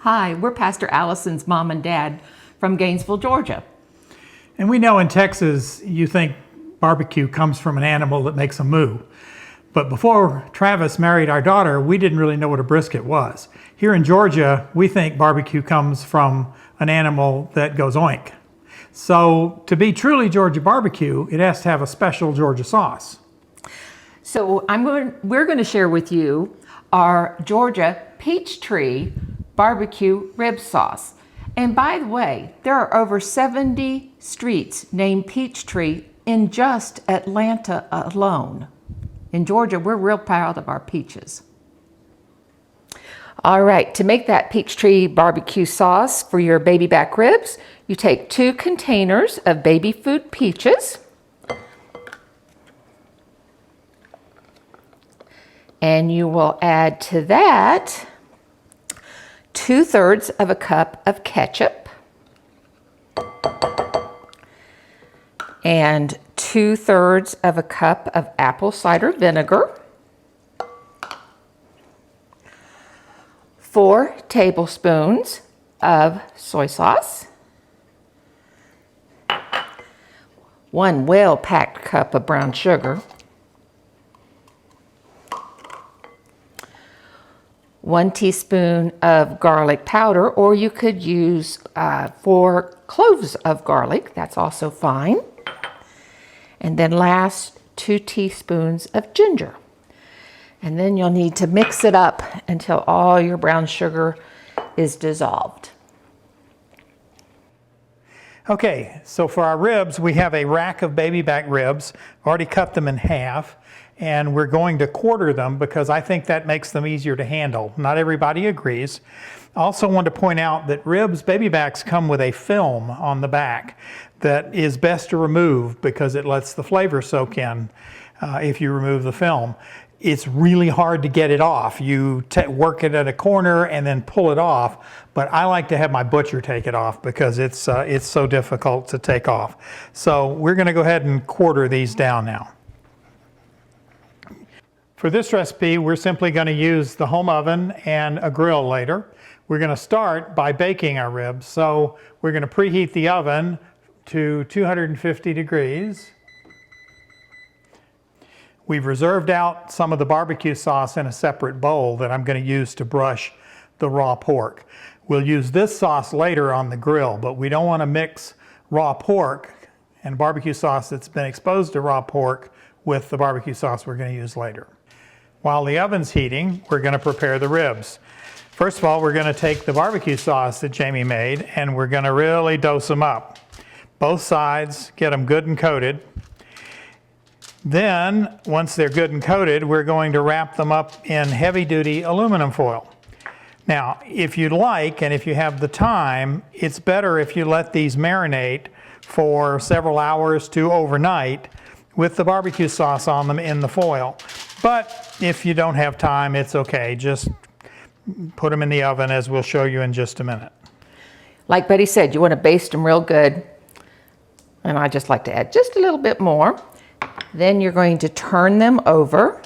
Hi, we're Pastor Allison's mom and dad from Gainesville, Georgia. And we know in Texas, you think barbecue comes from an animal that makes a moo. But before Travis married our daughter, we didn't really know what a brisket was. Here in Georgia, we think barbecue comes from an animal that goes oink. So to be truly Georgia barbecue, it has to have a special Georgia sauce. So we're going to share with you our Georgia Peachtree barbecue rib sauce. And by the way, there are over 70 streets named Peachtree in just Atlanta alone. In Georgia, we're real proud of our peaches. All right, to make that Peachtree barbecue sauce for your baby back ribs, you take 2 containers of baby food peaches. And you will add to that 2/3 of a cup of ketchup and 2/3 of a cup of apple cider vinegar, 4 tablespoons of soy sauce, 1 well-packed cup of brown sugar, 1 teaspoon of garlic powder, or you could use 4 cloves of garlic. That's also fine. And then last, 2 teaspoons of ginger. And then you'll need to mix it up until all your brown sugar is dissolved. Okay, so for our ribs, we have a rack of baby back ribs. Already cut them in half. And we're going to quarter them because I think that makes them easier to handle. Not everybody agrees. I also want to point out that ribs, baby backs, come with a film on the back that is best to remove because it lets the flavor soak in if you remove the film. It's really hard to get it off. You work it at a corner and then pull it off, but I like to have my butcher take it off because it's so difficult to take off. So we're going to go ahead and quarter these down now. For this recipe, we're simply going to use the home oven and a grill later. We're going to start by baking our ribs. So we're going to preheat the oven to 250 degrees. We've reserved out some of the barbecue sauce in a separate bowl that I'm going to use to brush the raw pork. We'll use this sauce later on the grill, but we don't want to mix raw pork and barbecue sauce that's been exposed to raw pork with the barbecue sauce we're going to use later. While the oven's heating, we're going to prepare the ribs. First of all, we're going to take the barbecue sauce that Jamie made and we're going to really dose them up. Both sides, get them good and coated. Then, once they're good and coated, we're going to wrap them up in heavy-duty aluminum foil. Now, if you'd like and if you have the time, it's better if you let these marinate for several hours to overnight with the barbecue sauce on them in the foil. But if you don't have time, it's okay. Just put them in the oven as we'll show you in just a minute. Like Betty said, you want to baste them real good. And I just like to add just a little bit more. Then you're going to turn them over.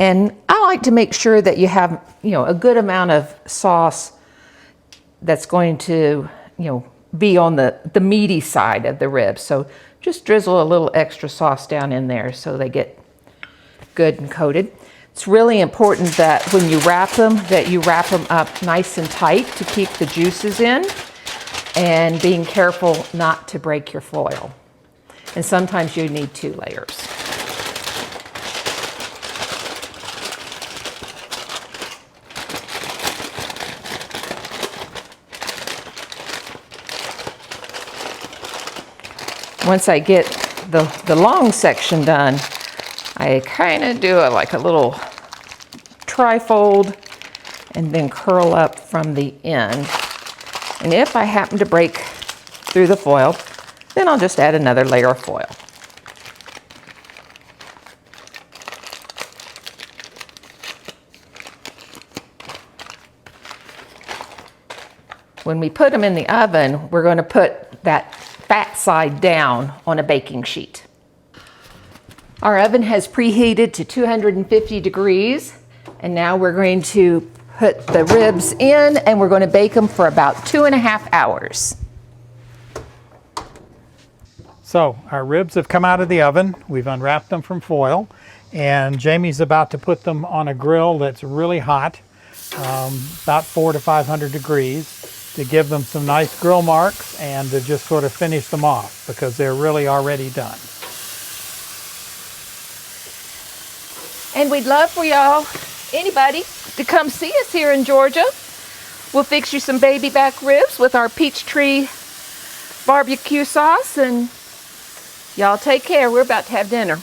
And I like to make sure that you have, a good amount of sauce that's going to, be on the meaty side of the ribs. So just drizzle a little extra sauce down in there so they get good and coated. It's really important that when you wrap them, that you wrap them up nice and tight to keep the juices in, and being careful not to break your foil. And sometimes you need 2 layers. Once I get the long section done, I kind of do like a little tri-fold and then curl up from the end. And if I happen to break through the foil, then I'll just add another layer of foil. When we put them in the oven, we're going to put that fat side down on a baking sheet. Our oven has preheated to 250 degrees, and now we're going to put the ribs in, and we're going to bake them for about 2.5 hours. So our ribs have come out of the oven. We've unwrapped them from foil, and Jamie's about to put them on a grill that's really hot, about 400 to 500 degrees, to give them some nice grill marks and to just sort of finish them off because they're really already done. And we'd love for y'all, anybody, to come see us here in Georgia. We'll fix you some baby back ribs with our Peachtree barbecue sauce, and y'all take care. We're about to have dinner.